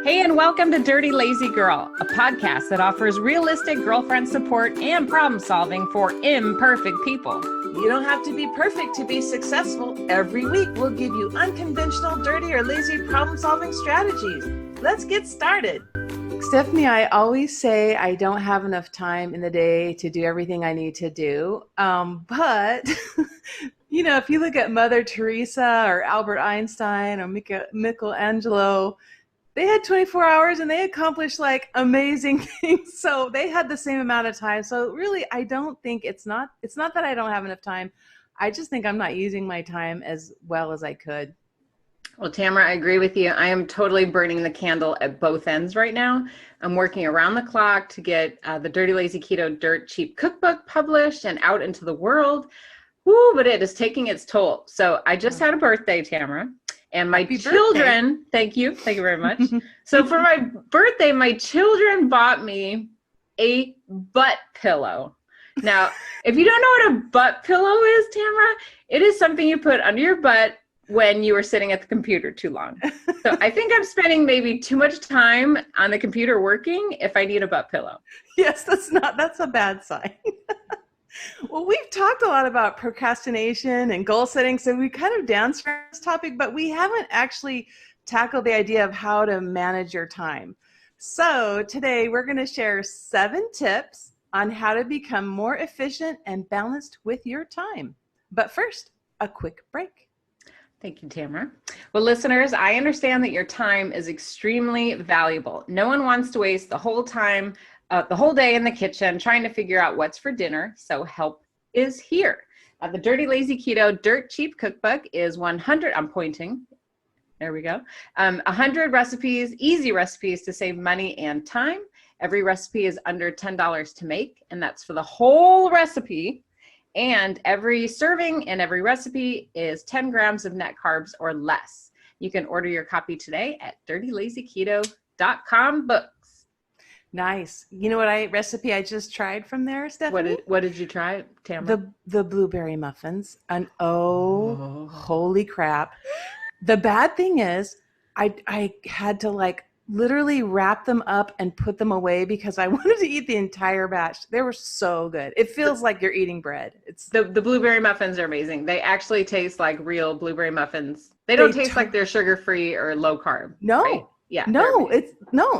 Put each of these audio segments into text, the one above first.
Hey, and welcome to Dirty Lazy Girl, a podcast that offers realistic girlfriend support and problem solving for imperfect people. You don't have to be perfect to be successful. Every week, we'll give you unconventional, dirty, or lazy problem-solving strategies. Let's get started. Stephanie, I always say I don't have enough time in the day to do everything I need to do. But, you know, if you look at Mother Teresa or Albert Einstein or Michelangelo, they had 24 hours and they accomplished like amazing things. So they had the same amount of time. So really, I don't think it's not that I don't have enough time. I just think I'm not using my time as well as I could. Well, Tamara, I agree with you. I am totally burning the candle at both ends right now. I'm working around the clock to get the Dirty Lazy KETO Dirt Cheap Cookbook published and out into the world. Woo, but it is taking its toll. So I just had a birthday, Tamara. And my children, thank you very much. So for my birthday, my children bought me a butt pillow. Now, if you don't know what a butt pillow is, Tamara, it is something you put under your butt when you are sitting at the computer too long. So I think I'm spending maybe too much time on the computer working if I need a butt pillow. Yes, that's a bad sign. Well, we've talked a lot about procrastination and goal setting, so we kind of danced around this topic, but we haven't actually tackled the idea of how to manage your time. So today we're going to share 7 tips on how to become more efficient and balanced with your time. But first, a quick break. Thank you, Tamara. Well, listeners, I understand that your time is extremely valuable. No one wants to waste the whole day in the kitchen trying to figure out what's for dinner, so help is here. The Dirty Lazy KETO Dirt Cheap Cookbook is 100, I'm pointing, there we go, 100 recipes, easy recipes to save money and time. Every recipe is under $10 to make, and that's for the whole recipe. And every serving and every recipe is 10 grams of net carbs or less. You can order your copy today at dirtylazyketo.com books. Nice. You know what recipe I just tried from there, Stephanie? What did you try, Tamara? The blueberry muffins. And holy crap. The bad thing is I had to like literally wrap them up and put them away because I wanted to eat the entire batch. They were so good. It feels like you're eating bread. It's the blueberry muffins are amazing. They actually taste like real blueberry muffins. They don't taste like they're sugar-free or low carb. No. Right? Yeah. No,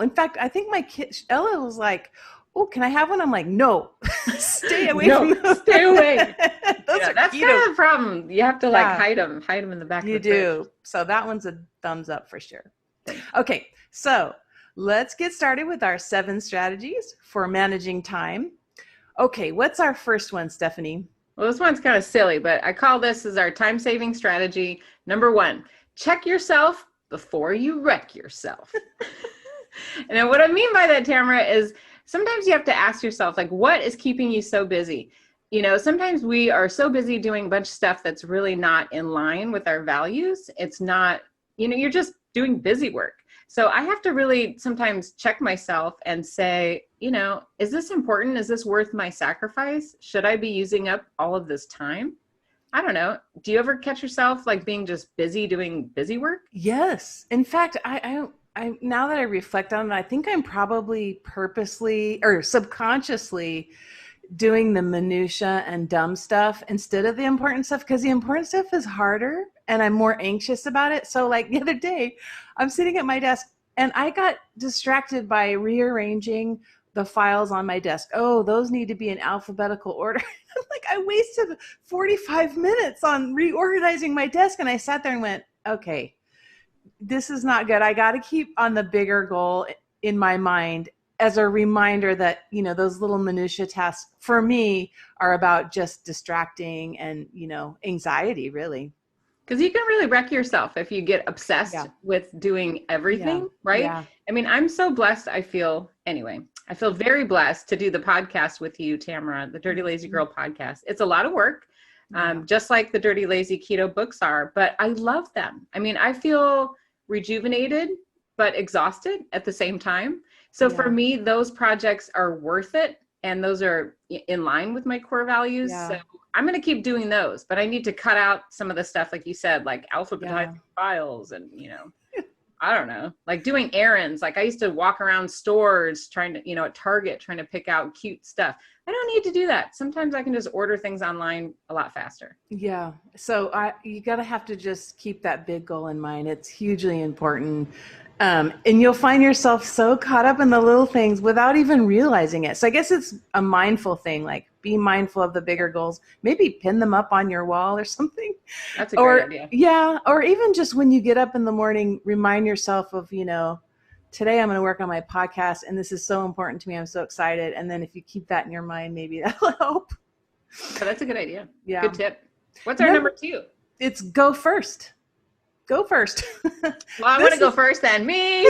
in fact, I think my kid Ella was like, "Oh, can I have one?" I'm like, "No, stay away from those. Stay away." That's kind of the problem. You have to hide them in the back. You do. Fridge. So that one's a thumbs up for sure. Okay, so let's get started with our 7 strategies for managing time. Okay, what's our first one, Stephanie? Well, this one's kind of silly, but I call this as our time-saving strategy. Number 1, check yourself before you wreck yourself. And then what I mean by that, Tamara, is sometimes you have to ask yourself, like, what is keeping you so busy? You know, sometimes we are so busy doing a bunch of stuff that's really not in line with our values. It's not, you're just doing busy work. So I have to really sometimes check myself and say, is this important? Is this worth my sacrifice? Should I be using up all of this time? I don't know. Do you ever catch yourself like being just busy doing busy work? Yes. In fact, I now that I reflect on it, I think I'm probably purposely or subconsciously doing the minutia and dumb stuff instead of the important stuff, because the important stuff is harder and I'm more anxious about it. So like the other day, I'm sitting at my desk and I got distracted by rearranging the files on my desk. Oh, those need to be in alphabetical order. I'm like, I wasted 45 minutes on reorganizing my desk. And I sat there and went, okay, this is not good. I got to keep on the bigger goal in my mind as a reminder that, those little minutia tasks for me are about just distracting and, anxiety really. Because you can really wreck yourself if you get obsessed with doing everything, right? Yeah. I mean, I'm so blessed. I feel very blessed to do the podcast with you, Tamara, the Dirty Lazy Girl podcast. It's a lot of work, just like the Dirty Lazy Keto books are, but I love them. I mean, I feel rejuvenated, but exhausted at the same time. So for me, those projects are worth it. And those are in line with my core values. Yeah. So I'm going to keep doing those, but I need to cut out some of the stuff, like you said, like alphabetizing files and, I don't know, like doing errands. Like I used to walk around stores trying to, at Target, trying to pick out cute stuff. I don't need to do that. Sometimes I can just order things online a lot faster. Yeah. So you gotta have to just keep that big goal in mind. It's hugely important. And you'll find yourself so caught up in the little things without even realizing it. So I guess it's a mindful thing, like be mindful of the bigger goals, maybe pin them up on your wall or something. That's a great idea. Yeah. Or even just when you get up in the morning, remind yourself of, today I'm going to work on my podcast and this is so important to me. I'm so excited. And then if you keep that in your mind, maybe that'll help. Oh, that's a good idea. Yeah. Good tip. What's our number 2? It's go first. Go first. Well, I want to go first then. Me.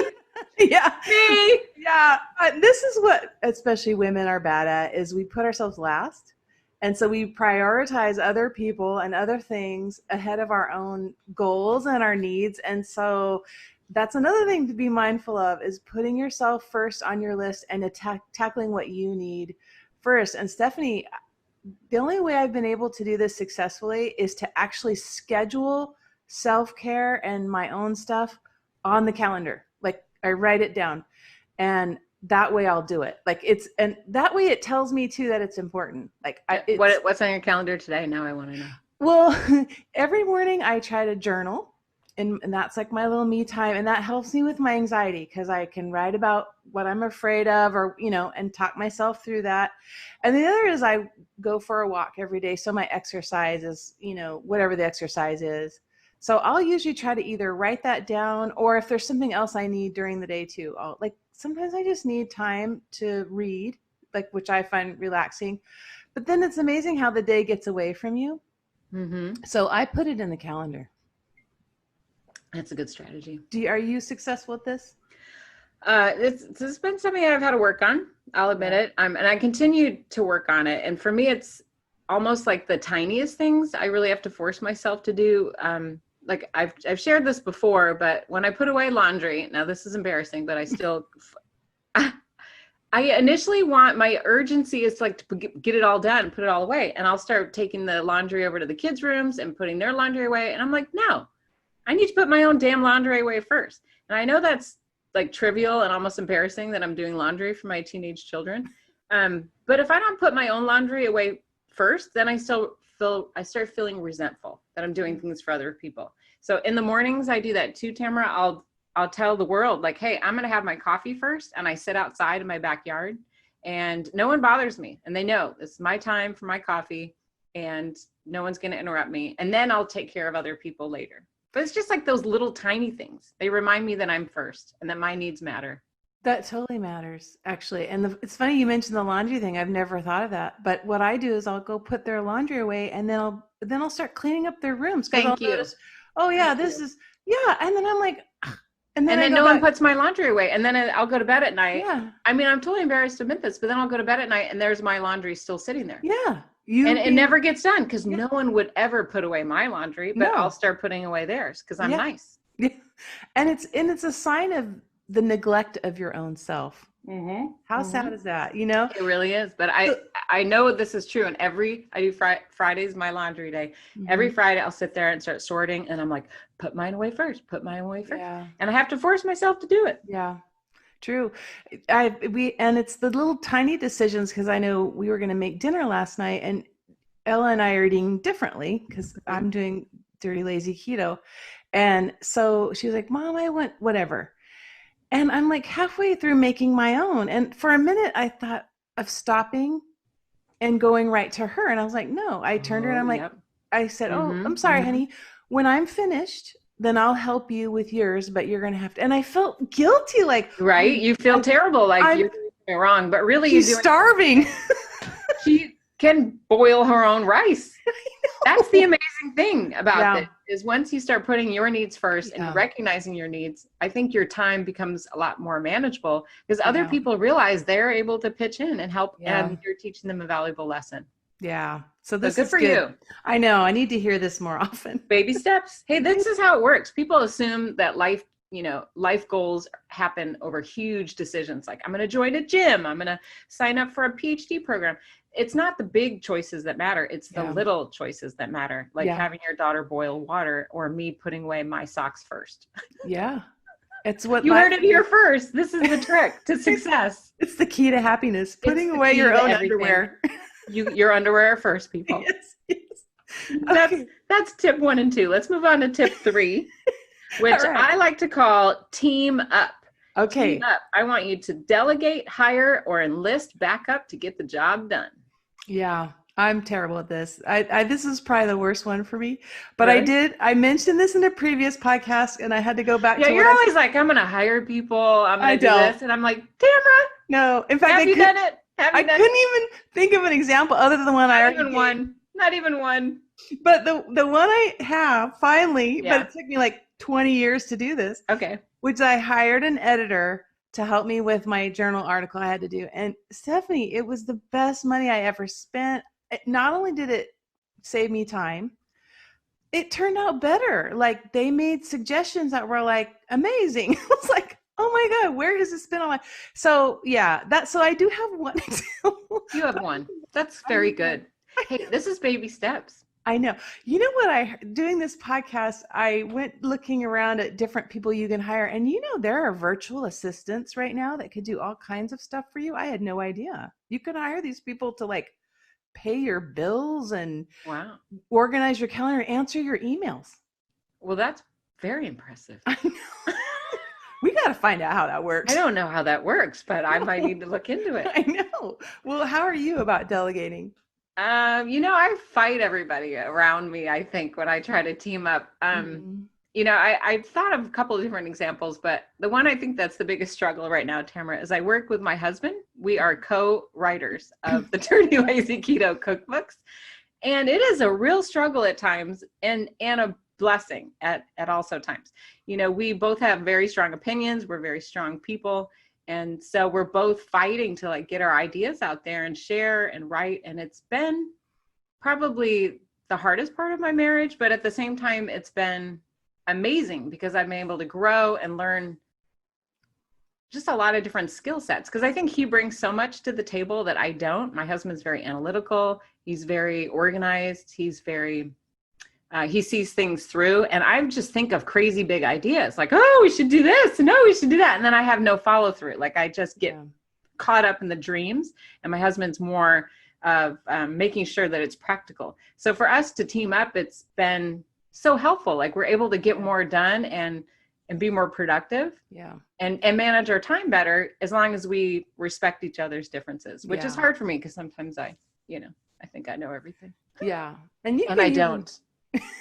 Yeah. Me. Yeah. This is what especially women are bad at, is we put ourselves last. And so we prioritize other people and other things ahead of our own goals and our needs. And so that's another thing to be mindful of, is putting yourself first on your list and tackling what you need first. And Stephanie, the only way I've been able to do this successfully is to actually schedule self-care and my own stuff on the calendar. Like I write it down, and that way I'll do it. And that way it tells me too that it's important. What's on your calendar today? Now I want to know. Well, every morning I try to journal, and that's like my little me time. And that helps me with my anxiety, because I can write about what I'm afraid of, or, and talk myself through that. And the other is I go for a walk every day. So my exercise is, whatever the exercise is. So I'll usually try to either write that down, or if there's something else I need during the day too, sometimes I just need time to read, which I find relaxing. But then it's amazing how the day gets away from you. Mm-hmm. So I put it in the calendar. That's a good strategy. Are you successful at this? It's been something I've had to work on. I'll admit it. And I continue to work on it. And for me, it's almost like the tiniest things I really have to force myself to do. Like I've shared this before, but when I put away laundry, now this is embarrassing, but I still, I initially my urgency is to get it all done, put it all away. And I'll start taking the laundry over to the kids' rooms and putting their laundry away. And I'm like, no, I need to put my own damn laundry away first. And I know that's trivial and almost embarrassing that I'm doing laundry for my teenage children. But if I don't put my own laundry away first, then I start feeling resentful that I'm doing things for other people. So in the mornings I do that too, Tamara. I'll tell the world hey, I'm going to have my coffee first, and I sit outside in my backyard and no one bothers me. And they know this is my time for my coffee and no one's going to interrupt me. And then I'll take care of other people later. But it's just those little tiny things. They remind me that I'm first and that my needs matter. That totally matters, actually. And it's funny you mentioned the laundry thing. I've never thought of that. But what I do is I'll go put their laundry away, and then I'll start cleaning up their rooms. Thank you. Notice, oh yeah, and then I'm like, and then no one puts my laundry away, and then I'll go to bed at night. Yeah. I mean, I'm totally embarrassed to admit this, but then I'll go to bed at night and there's my laundry still sitting there. Yeah. It never gets done, because no one would ever put away my laundry, but I'll start putting away theirs because I'm nice. Yeah. And it's a sign of the neglect of your own self. Mm-hmm. How sad is that? It really is. But I know this is true. And I do Friday's my laundry day. Mm-hmm. Every Friday I'll sit there and start sorting, and I'm like, put mine away first. Yeah. And I have to force myself to do it. Yeah. True. And it's the little tiny decisions, because I know we were going to make dinner last night, and Ella and I are eating differently because I'm doing dirty, lazy keto. And so she was like, Mom, I want whatever. And I'm halfway through making my own. And for a minute I thought of stopping and going right to her. And I was like, no, I turned her and I'm like, I said, I'm sorry, honey. When I'm finished, then I'll help you with yours, but you're going to have to. And I felt guilty. Right. You feel terrible. You're doing something wrong, but really she's starving. She can boil her own rice. That's the amazing thing about it, is once you start putting your needs first and recognizing your needs, I think your time becomes a lot more manageable, because other people realize they're able to pitch in and help, and you're teaching them a valuable lesson. Yeah. So this is good for you. I know. I need to hear this more often. Baby steps. Hey, this is how it works. People assume that life goals happen over huge decisions. I'm going to join a gym. I'm going to sign up for a PhD program. It's not the big choices that matter. It's the little choices that matter. Having your daughter boil water, or me putting away my socks first. Yeah. It's what You heard it here first. This is the trick to success. It's the key to happiness. Putting the away key your to own everything. underwear. Your underwear first, people. Yes. Okay. That's tip 1 and 2. Let's move on to tip 3, which All right. I like to call team up. Okay. Team up. I want you to delegate, hire, or enlist backup to get the job done. Yeah, I'm terrible at this. This is probably the worst one for me. But Really? I mentioned this in a previous podcast, and I had to go back Yeah, to you're always like, I'm going to hire people. I'm going to do don't. this. And I'm like, Tamara, No, in fact, have you done it? I couldn't even think of an example other than the one I already gave. Not even one. But the one I have finally, Yeah. but it took me like 20 years to do this. Okay. Which I hired an editor to help me with my journal article I had to do. And Stephanie, it was the best money I ever spent. Not only did it save me time, it turned out better. Like they made suggestions that were like amazing. I was like, oh my God, where has this been on my, so yeah, so I do have one example. You have one. That's very good. Hey, this is baby steps. I know. You know what? Doing this podcast, I went looking around at different people you can hire. And there are virtual assistants right now that could do all kinds of stuff for you. I had no idea. You can hire these people to like pay your bills and Wow. organize your calendar, answer your emails. Well, that's very impressive. I know. We got to find out how that works. I don't know how that works, but I might need to look into it. I know. Well, how are you about delegating? I fight everybody around me, I think, when I try to team up. I've thought of a couple of different examples, but the one I think that's the biggest struggle right now, Tamara, is I work with my husband. We are co-writers of the Dirty Lazy Keto cookbooks. And it is a real struggle at times and a blessing at also times. We both have very strong opinions. We're very strong people. And so we're both fighting to like get our ideas out there and share and write. And it's been probably the hardest part of my marriage, but at the same time, it's been amazing because I've been able to grow and learn just a lot of different skill sets. Because I think he brings so much to the table that I don't. My husband's very analytical. He's very organized. He's very he sees things through, and I just think of crazy big ideas like, oh, we should do this, and no, we should do that. And then I have no follow through. Like I just get caught up in the dreams, and my husband's more of making sure that it's practical. So for us to team up, it's been so helpful. Like we're able to get more done and be more productive and manage our time better as long as we respect each other's differences, which is hard for me because sometimes I think I know everything. Yeah. And I don't.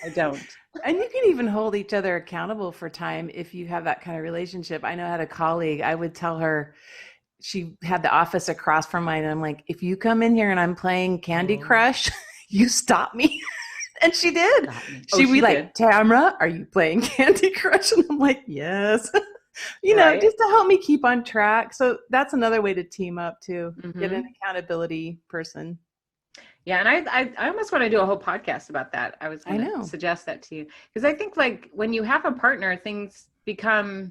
I don't. And you can even hold each other accountable for time if you have that kind of relationship. I know I had a colleague, I would tell her, she had the office across from mine, and I'm like, if you come in here and I'm playing Candy Crush, you stop me. And she did. She'd be like, Tamara, are you playing Candy Crush? And I'm like, yes. Just to help me keep on track. So that's another way to team up too. Get an accountability person. Yeah. And I almost want to do a whole podcast about that. I was going to suggest that to you. Because I think like when you have a partner, things become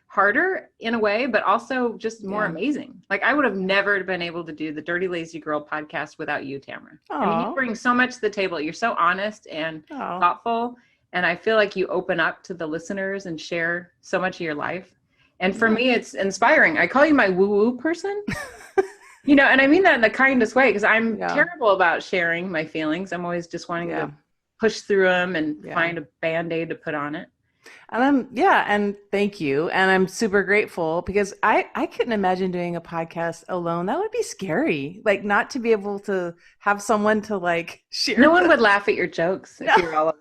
harder in a way, but also just more amazing. Like I would have never been able to do the Dirty Lazy Girl podcast without you, Tamara. I mean, you bring so much to the table. You're so honest and thoughtful. And I feel like you open up to the listeners and share so much of your life. And for me, it's inspiring. I call you my woo-woo person. And I mean that in the kindest way, because I'm terrible about sharing my feelings. I'm always just wanting to push through them and find a Band-Aid to put on it. And and thank you. And I'm super grateful because I couldn't imagine doing a podcast alone. That would be scary. Like not to be able to have someone to like share. No one would laugh at your jokes if you're all alone.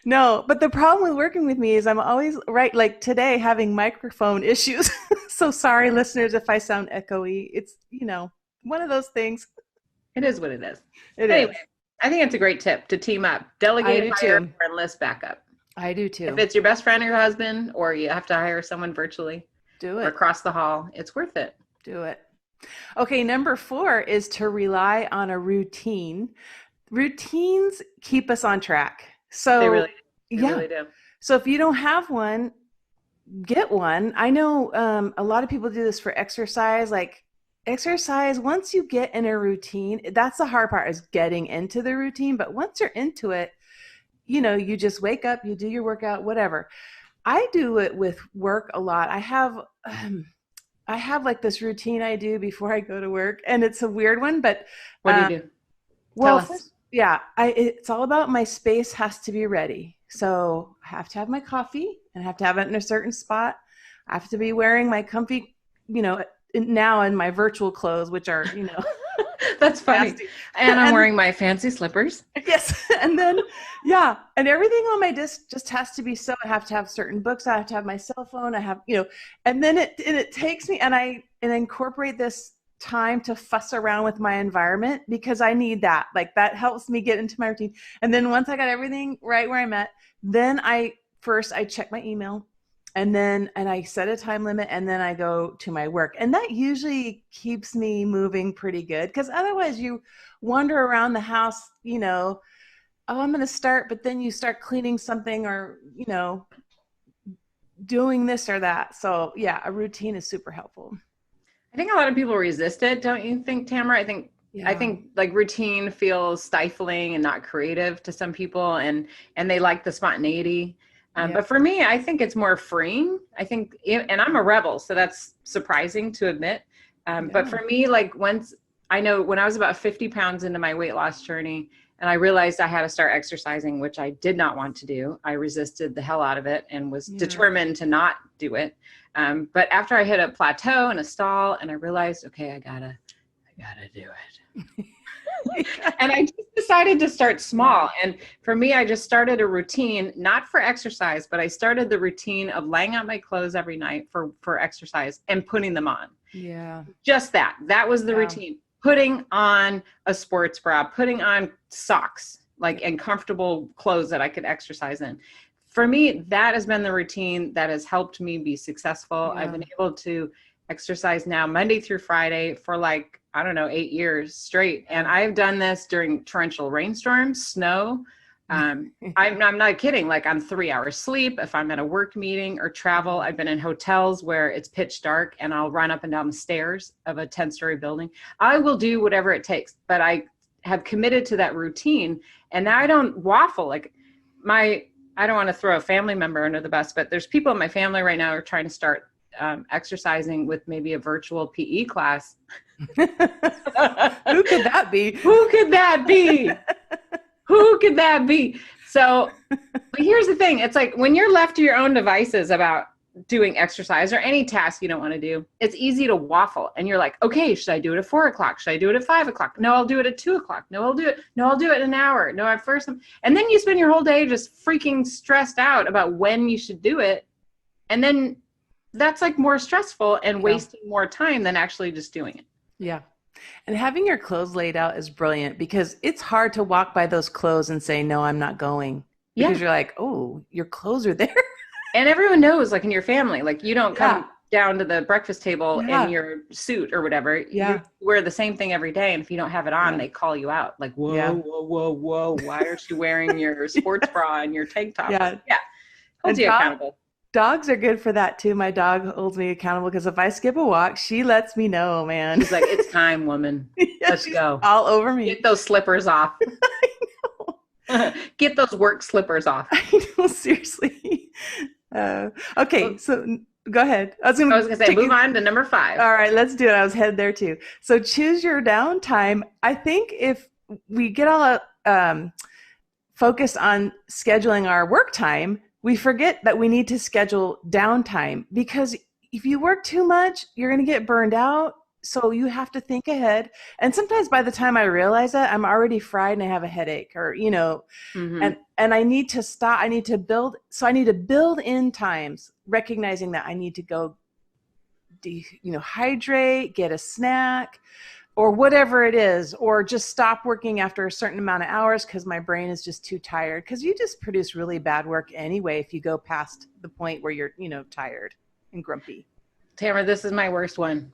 No, but the problem with working with me is I'm always like today having microphone issues. So sorry, listeners, if I sound echoey. It's, one of those things. It is what it is. Anyway, I think it's a great tip to team up, delegate, hire, or enlist backup. I do too. If it's your best friend or your husband, or you have to hire someone virtually, do it. Or across the hall, it's worth it. Do it. Okay, number 4 is to rely on a routine. Routines keep us on track. So they really do. So if you don't have one, get one. I know a lot of people do this for exercise. Like exercise, once you get in a routine, that's the hard part, is getting into the routine. But once you're into it, you just wake up, you do your workout, whatever. I do it with work a lot. I have like this routine I do before I go to work, and it's a weird one, but What do you do? Tell well, us. first, yeah, it's all about my space has to be ready. So I have to have my coffee and I have to have it in a certain spot. I have to be wearing my comfy, now in my virtual clothes, which are, That's funny. nasty. And I'm And- wearing my fancy slippers. Yes. And then, yeah. And everything on my disc just has to be so. I have to have certain books. I have to have my cell phone. I have, and then it takes me, and I incorporate this time to fuss around with my environment because I need that. Like that helps me get into my routine. And then once I got everything right where I'm at, then I check my email, and I set a time limit, and then I go to my work. And that usually keeps me moving pretty good, because otherwise you wander around the house, oh, I'm going to start, but then you start cleaning something or, doing this or that. So yeah, a routine is super helpful. I think a lot of people resist it, don't you think, Tamara? I think like routine feels stifling and not creative to some people, and they like the spontaneity. But for me, I think it's more freeing. I think, and I'm a rebel, so that's surprising to admit. But for me, like when I was about 50 pounds into my weight loss journey, and I realized I had to start exercising, which I did not want to do. I resisted the hell out of it and was determined to not do it. But after I hit a plateau and a stall, and I realized, okay, I gotta do it. And I just decided to start small. And for me, I just started a routine, not for exercise, but I started the routine of laying out my clothes every night for exercise and putting them on. Yeah. Just that. That was the routine. Putting on a sports bra, putting on socks, and comfortable clothes that I could exercise in. For me, that has been the routine that has helped me be successful. I've been able to exercise now Monday through Friday for 8 years straight. And I've done this during torrential rainstorms, snow. I'm not kidding. I'm 3 hours sleep. If I'm at a work meeting or travel, I've been in hotels where it's pitch dark and I'll run up and down the stairs of a 10-story building. I will do whatever it takes, but I have committed to that routine. And now I don't waffle. I don't want to throw a family member under the bus, but there's people in my family right now who are trying to start exercising with maybe a virtual PE class. Who could that be? Who could that be? Who could that be? So, but here's the thing. It's like when you're left to your own devices about doing exercise or any task you don't want to do, it's easy to waffle. And you're like, okay, should I do it at 4 o'clock? Should I do it at 5 o'clock? No, I'll do it at 2 o'clock. No, I'll do it in an hour. No, at first. And then you spend your whole day just freaking stressed out about when you should do it. And then that's more stressful and wasting more time than actually just doing it. Yeah. And having your clothes laid out is brilliant, because it's hard to walk by those clothes and say, no, I'm not going. Because you're like, oh, your clothes are there. And everyone knows, in your family, you don't come down to the breakfast table in your suit or whatever. Yeah. You wear the same thing every day. And if you don't have it on, they call you out. Whoa. Why are you wearing your sports bra and your tank top? Yeah. Holds you accountable. Dogs are good for that too. My dog holds me accountable, because if I skip a walk, she lets me know, man. She's like, it's time, woman. Let's go. All over me. Get those slippers off. I know. Get those work slippers off. I know, seriously. Okay, so go ahead. I was gonna say, move on to number 5. All right, let's do it. I was headed there too. So choose your downtime. I think if we get all focused on scheduling our work time, we forget that we need to schedule downtime, because if you work too much, you're going to get burned out. So you have to think ahead. And sometimes by the time I realize that, I'm already fried and I have a headache, or, and I need to stop. I need to build. So I need to build in times, recognizing that I need to go, hydrate, get a snack, or whatever it is, or just stop working after a certain amount of hours because my brain is just too tired. Because you just produce really bad work anyway if you go past the point where you're, tired and grumpy. Tamara, this is my worst one.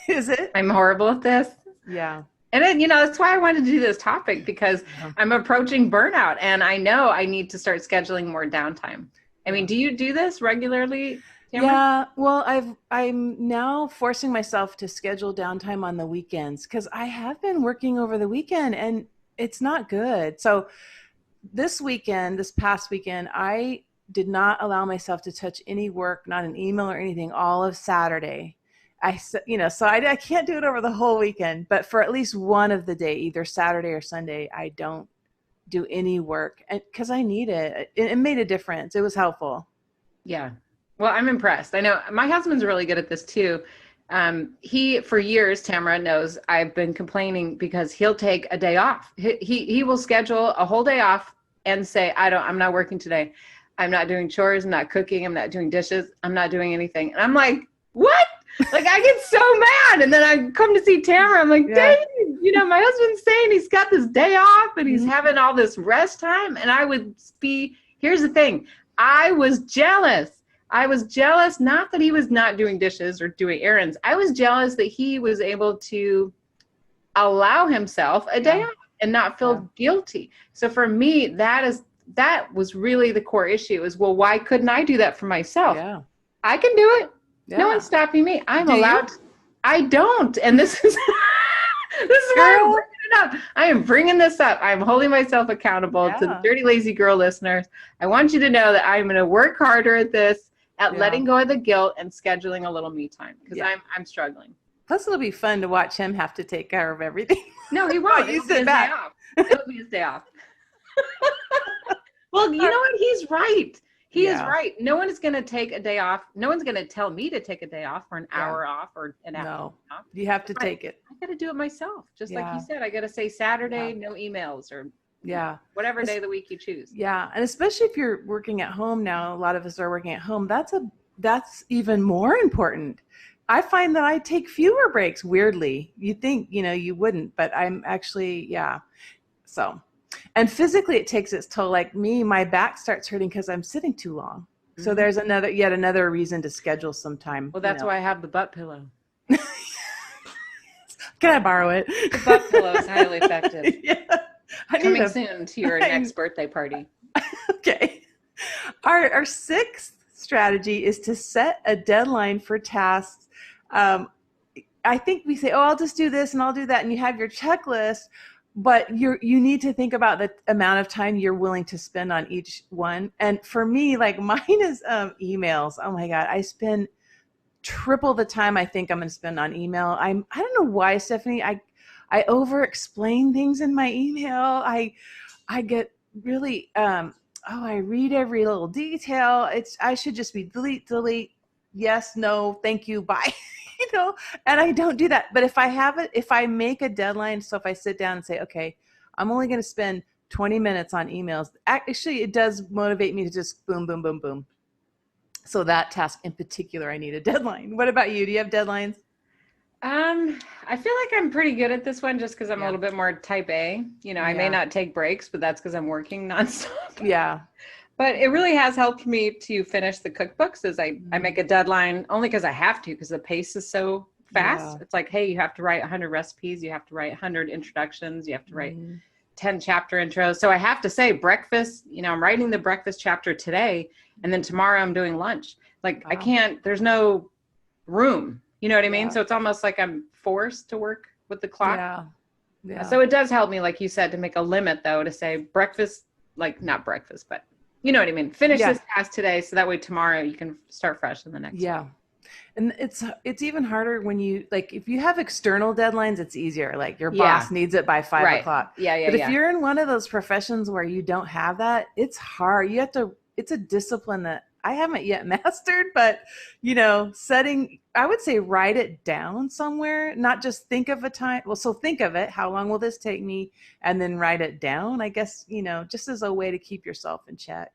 Is it? I'm horrible at this. Yeah. And then, that's why I wanted to do this topic, because I'm approaching burnout and I know I need to start scheduling more downtime. I mean, do you do this regularly, Tamara? Yeah, well, I'm now forcing myself to schedule downtime on the weekends, because I have been working over the weekend and it's not good. So this past weekend, I did not allow myself to touch any work, not an email or anything, all of Saturday. So I can't do it over the whole weekend, but for at least one of the day, either Saturday or Sunday, I don't do any work, and because I need it. It made a difference. It was helpful. Yeah. Well, I'm impressed. I know my husband's really good at this too. He, for years, Tamara knows, I've been complaining because he'll take a day off. He will schedule a whole day off and say, I'm not working today. I'm not doing chores. I'm not cooking. I'm not doing dishes. I'm not doing anything. And I'm like, what? Like, I get so mad. And then I come to see Tamara. I'm like, dang, my husband's saying he's got this day off and he's having all this rest time. And I would here's the thing. I was jealous. Not that he was not doing dishes or doing errands. I was jealous that he was able to allow himself a day off and not feel guilty. So for me, that was really the core issue is, well, why couldn't I do that for myself? Yeah. I can do it. Yeah. No one's stopping me. I'm allowed. I don't. And this is why I'm bringing it up. I am bringing this up. I'm holding myself accountable to the Dirty Lazy Girl listeners. I want you to know that I'm going to work harder at this, at letting go of the guilt and scheduling a little me time, because I'm struggling. Plus, it'll be fun to watch him have to take care of everything. No, he won't. You sit back. It'll be his day off. Well, you know what? He's right. He is right. No one is going to take a day off. No one's going to tell me to take a day off or an hour off or an hour off. You have to take it. I got to do it myself. Just like you said, I got to say Saturday, no emails or whatever day of the week you choose. Yeah. And especially if you're working at home now, a lot of us are working at home. That's even more important. I find that I take fewer breaks, weirdly. You think, you wouldn't, but I'm actually, So. And physically, it takes its toll. Like me, my back starts hurting because I'm sitting too long. Mm-hmm. So there's yet another reason to schedule some time. Well, that's why I have the butt pillow. Can I borrow it? The butt pillow is highly effective. Coming soon to your next birthday party. Okay. Our sixth strategy is to set a deadline for tasks. I think we say, I'll just do this and I'll do that. And you have your checklist. But you need to think about the amount of time you're willing to spend on each one. And for me, like mine is emails. Oh my God, I spend triple the time I think I'm going to spend on email. I don't know why, Stephanie. I over-explain things in my email. I get really I read every little detail. I should just be delete, yes, no, thank you, bye. And I don't do that. But if I make a deadline, so if I sit down and say, okay, I'm only going to spend 20 minutes on emails, actually, it does motivate me to just boom, boom, boom, boom. So that task in particular, I need a deadline. What about you? Do you have deadlines? I feel like I'm pretty good at this one just because I'm a little bit more type A. I may not take breaks, but that's because I'm working nonstop. Yeah. But it really has helped me to finish the cookbooks as I make a deadline only because I have to, because the pace is so fast. Yeah. It's like, hey, you have to write 100 recipes. You have to write 100 introductions. You have to write 10 chapter intros. So I have to say breakfast, I'm writing the breakfast chapter today. And then tomorrow I'm doing lunch. Like I can't, there's no room. You know what I mean? So it's almost like I'm forced to work with the clock. Yeah. So it does help me, like you said, to make a limit though, to say breakfast, like not breakfast, but you know what I mean? Finish this task today so that way tomorrow you can start fresh in the next one. And it's even harder when you, like, if you have external deadlines, it's easier. Like your boss needs it by 5 o'clock. But if you're in one of those professions where you don't have that, it's hard. It's a discipline that I haven't yet mastered, but I would say write it down somewhere, not just think of a time. Well, so think of it. How long will this take me? And then write it down, I guess, just as a way to keep yourself in check.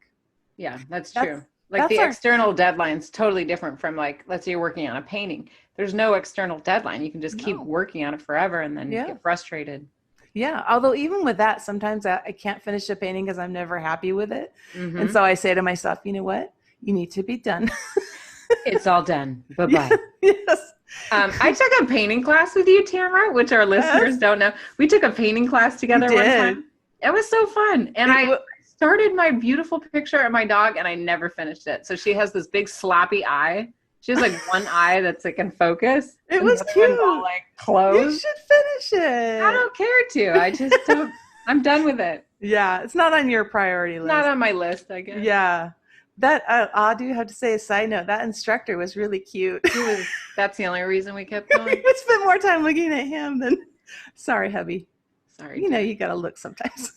Yeah, that's true. Like the external deadline's totally different from, like, let's say you're working on a painting. There's no external deadline. You can just keep working on it forever and then get frustrated. Yeah. Although even with that, sometimes I can't finish a painting because I'm never happy with it. Mm-hmm. And so I say to myself, you know what? You need to be done. It's all done. Bye-bye. Yes. I took a painting class with you, Tamara, which our listeners don't know. We took a painting class together one time. It was so fun. And I started my beautiful picture of my dog and I never finished it. So she has this big sloppy eye. She has like one eye that's like in focus. It was cute. All, like, closed. You should finish it. I don't care to. I just don't. I'm done with it. Yeah. It's not on your priority list. Not on my list, I guess. Yeah. That I do have to say a side note. That instructor was really cute. That's the only reason we kept going. We spent more time looking at him than. Sorry, hubby. Sorry. You know you gotta look sometimes.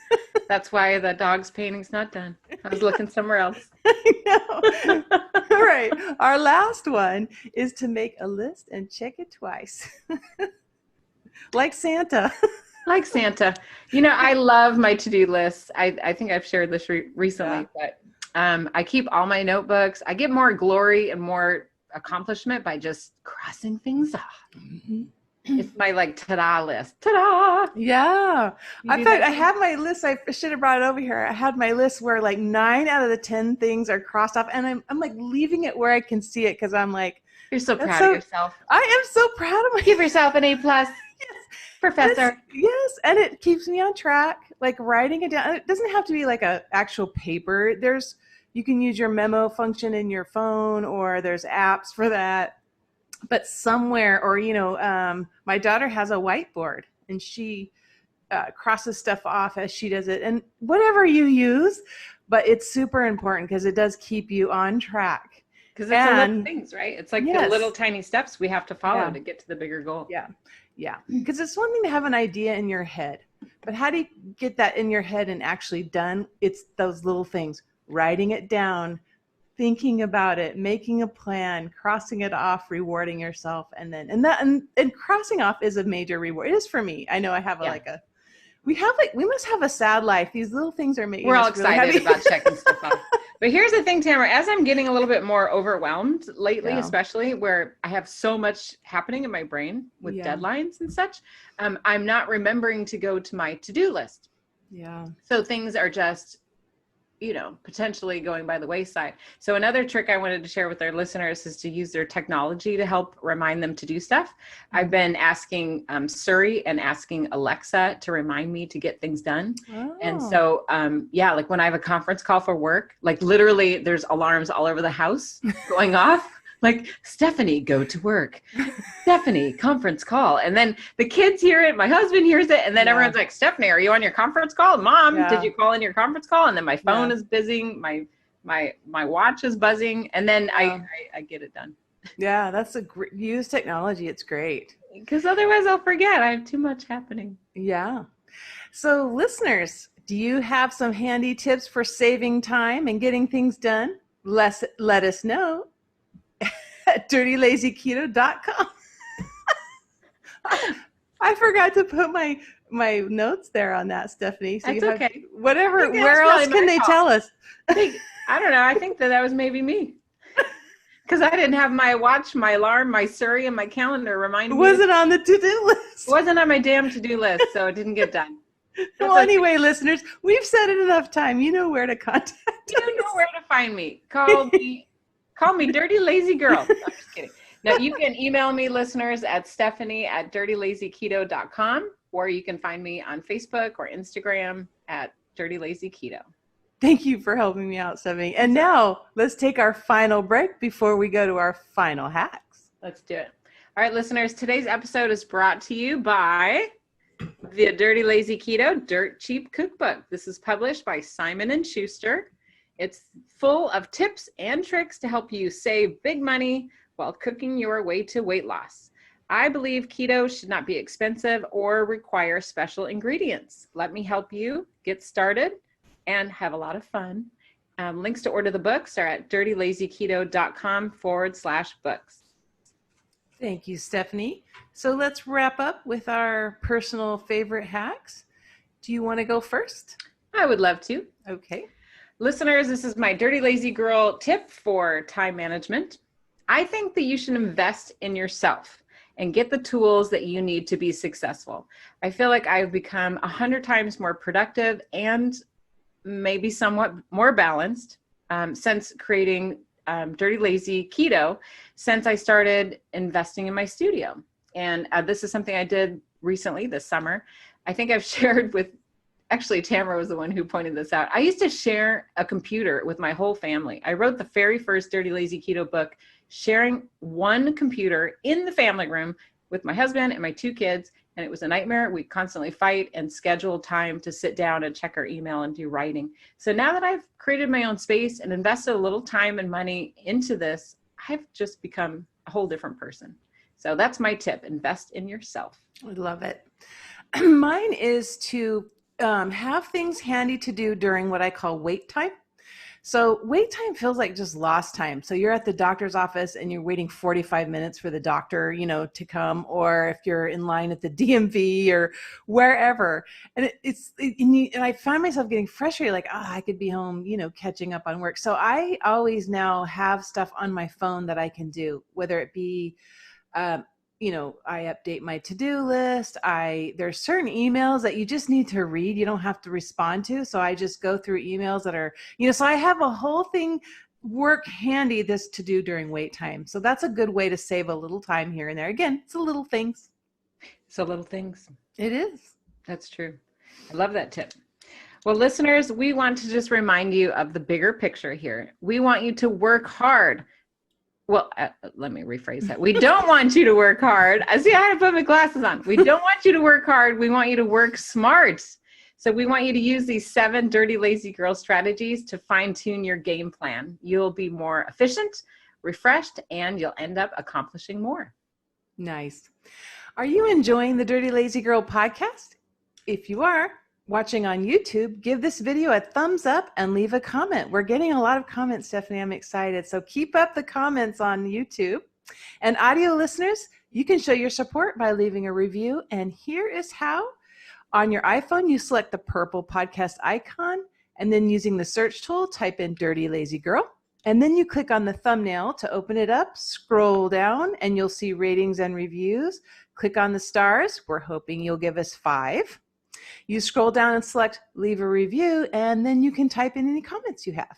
That's why the dog's painting's not done. I was looking somewhere else. I know. All right. Our last one is to make a list and check it twice. Like Santa. Like Santa. You know, I love my to-do lists. I think I've shared this recently, but I keep all my notebooks. I get more glory and more accomplishment by just crossing things off. Mm-hmm. It's my like ta-da list. Ta-da! Yeah. You In do fact, that I too? had my list. I should have brought it over here. I had my list where like 9 out of the 10 things are crossed off, and I'm like leaving it where I can see it because I'm like, You're so That's proud so- of yourself. I am so proud of Give yourself an A+, professor. Yes, and it keeps me on track. Like writing it down. It doesn't have to be like a actual paper. You can use your memo function in your phone, or there's apps for that. But somewhere, or my daughter has a whiteboard, and she crosses stuff off as she does it. And whatever you use, but it's super important because it does keep you on track. Because it's the little things, right? It's like the Yes. little tiny steps we have to follow Yeah. to get to the bigger goal. Yeah. Because it's one thing to have an idea in your head, but how do you get that in your head and actually done? It's those little things, writing it down, thinking about it, making a plan, crossing it off, rewarding yourself. And crossing off is a major reward. It is for me. I know I have we must have a sad life. These little things are making We're all us really excited happy. about checking stuff off. But here's the thing, Tamara, as I'm getting a little bit more overwhelmed lately, Yeah. especially where I have so much happening in my brain with Yeah. deadlines and such, I'm not remembering to go to my to-do list. Yeah. So things are just, potentially going by the wayside. So another trick I wanted to share with our listeners is to use their technology to help remind them to do stuff. I've been asking Siri and asking Alexa to remind me to get things done. And so, like when I have a conference call for work, like literally there's alarms all over the house going off. Like, Stephanie, go to work. Stephanie, conference call. And then the kids hear it. My husband hears it. And then everyone's like, Stephanie, are you on your conference call? Mom, did you call in your conference call? And then my phone is buzzing. My watch is buzzing. And then I get it done. Yeah, use technology. It's great. Because otherwise I'll forget. I have too much happening. Yeah. So listeners, do you have some handy tips for saving time and getting things done? Let us know at dirtylazyketo.com. I forgot to put my notes there on that, Stephanie. So That's you have okay. whatever. Okay, where that's else really can my they fault. tell us? I don't know. I think that was maybe me. Because I didn't have my watch, my alarm, my Siri, and my calendar remind It me. wasn't on the to-do list. It wasn't on my damn to-do list, so it didn't get done. Well, anyway, listeners, we've said it enough time. You know where to contact You know where to find me. Call me Dirty Lazy Girl. No, I'm just kidding. Now, you can email me, listeners, at stephanie@dirtylazyketo.com, or you can find me on Facebook or Instagram at Dirty Lazy Keto. Thank you for helping me out, Stephanie. And now let's take our final break before we go to our final hacks. Let's do it. All right, listeners, today's episode is brought to you by the Dirty Lazy Keto Dirt Cheap Cookbook. This is published by Simon & Schuster. It's full of tips and tricks to help you save big money while cooking your way to weight loss. I believe keto should not be expensive or require special ingredients. Let me help you get started and have a lot of fun. Links to order the books are at dirtylazyketo.com/books. Thank you, Stephanie. So let's wrap up with our personal favorite hacks. Do you want to go first? I would love to. Okay. Listeners, this is my Dirty Lazy Girl tip for time management. I think that you should invest in yourself and get the tools that you need to be successful. I feel like I've become 100 times more productive and maybe somewhat more balanced since creating Dirty Lazy Keto, since I started investing in my studio. And this is something I did recently this summer. I think I've shared with, actually Tamara was the one who pointed this out. I used to share a computer with my whole family. I wrote the very first Dirty Lazy Keto book, sharing one computer in the family room with my husband and my 2 kids. and it was a nightmare. We constantly fight and schedule time to sit down and check our email and do writing. So now that I've created my own space and invested a little time and money into this, I've just become a whole different person. So that's my tip. Invest in yourself. I love it. Mine is to have things handy to do during what I call wait time. So wait time feels like just lost time. So you're at the doctor's office and you're waiting 45 minutes for the doctor, to come, or if you're in line at the DMV or wherever. And and I find myself getting frustrated, like, I could be home, catching up on work. So I always now have stuff on my phone that I can do, whether it be, I update my to-do list. There's certain emails that you just need to read. You don't have to respond to. So I just go through emails that are, so I have a whole thing work handy this to do during wait time. So that's a good way to save a little time here and there. Again, it's the little things. So little things. It is. That's true. I love that tip. Well, listeners, we want to just remind you of the bigger picture here. We want you to work hard. Well, let me rephrase that. We don't want you to work hard. I had to put my glasses on. We don't want you to work hard. We want you to work smart. So we want you to use these 7 Dirty Lazy Girl strategies to fine-tune your game plan. You'll be more efficient, refreshed, and you'll end up accomplishing more. Nice. Are you enjoying the Dirty Lazy Girl podcast? If you are watching on YouTube, give this video a thumbs up and leave a comment. We're getting a lot of comments, Stephanie. I'm excited. So keep up the comments on YouTube. And audio listeners, you can show your support by leaving a review. And here is how. On your iPhone, you select the purple podcast icon, and then using the search tool, type in Dirty Lazy Girl. And then you click on the thumbnail to open it up, scroll down, and you'll see ratings and reviews. Click on the stars. We're hoping you'll give us 5. You scroll down and select leave a review, and then you can type in any comments you have.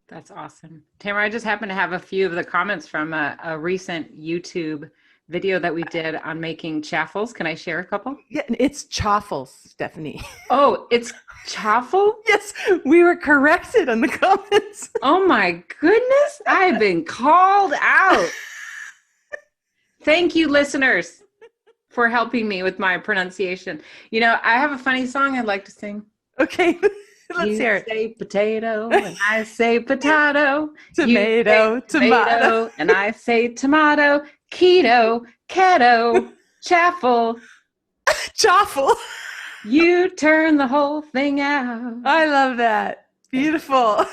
That's awesome. Tamara, I just happen to have a few of the comments from a recent YouTube video that we did on making chaffles. Can I share a couple? Yeah, it's chaffles, Stephanie. Oh, it's chaffle? Yes, we were corrected on the comments. Oh my goodness, I've been called out. Thank you, listeners, for helping me with my pronunciation. I have a funny song I'd like to sing. Okay, let's hear it. You say potato, and I say potato. Tomato, tomato. And I say tomato. Keto, keto, chaffle. Chaffle. You turn the whole thing out. I love that. Beautiful.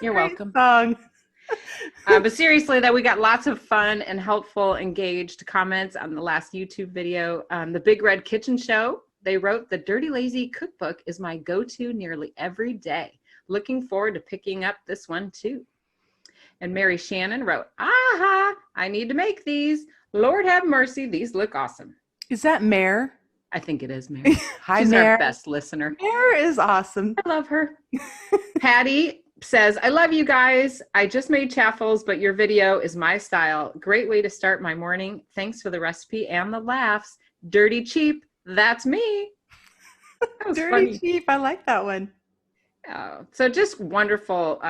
You're welcome. Song. But seriously, we got lots of fun and helpful, engaged comments on the last YouTube video. The Big Red Kitchen Show, they wrote, the Dirty Lazy Cookbook is my go-to nearly every day. Looking forward to picking up this one too. And Mary Shannon wrote, aha, I need to make these. Lord have mercy, these look awesome. Is that Mare? I think it is Mary. Hi, She's Mare. our best listener. Mare is awesome. I love her. Patty says, I love you guys. I just made chaffles, but your video is my style. Great way to start my morning. Thanks for the recipe and the laughs. Dirty Cheap, that's me. That was Dirty funny. Cheap, I like that one. So just wonderful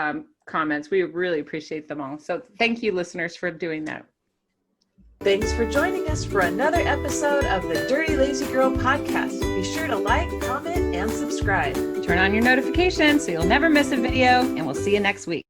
comments. We really appreciate them all. So thank you, listeners, for doing that. Thanks for joining us for another episode of the Dirty Lazy Girl podcast. Be sure to like, comment, and subscribe. Turn on your notifications so you'll never miss a video, and we'll see you next week.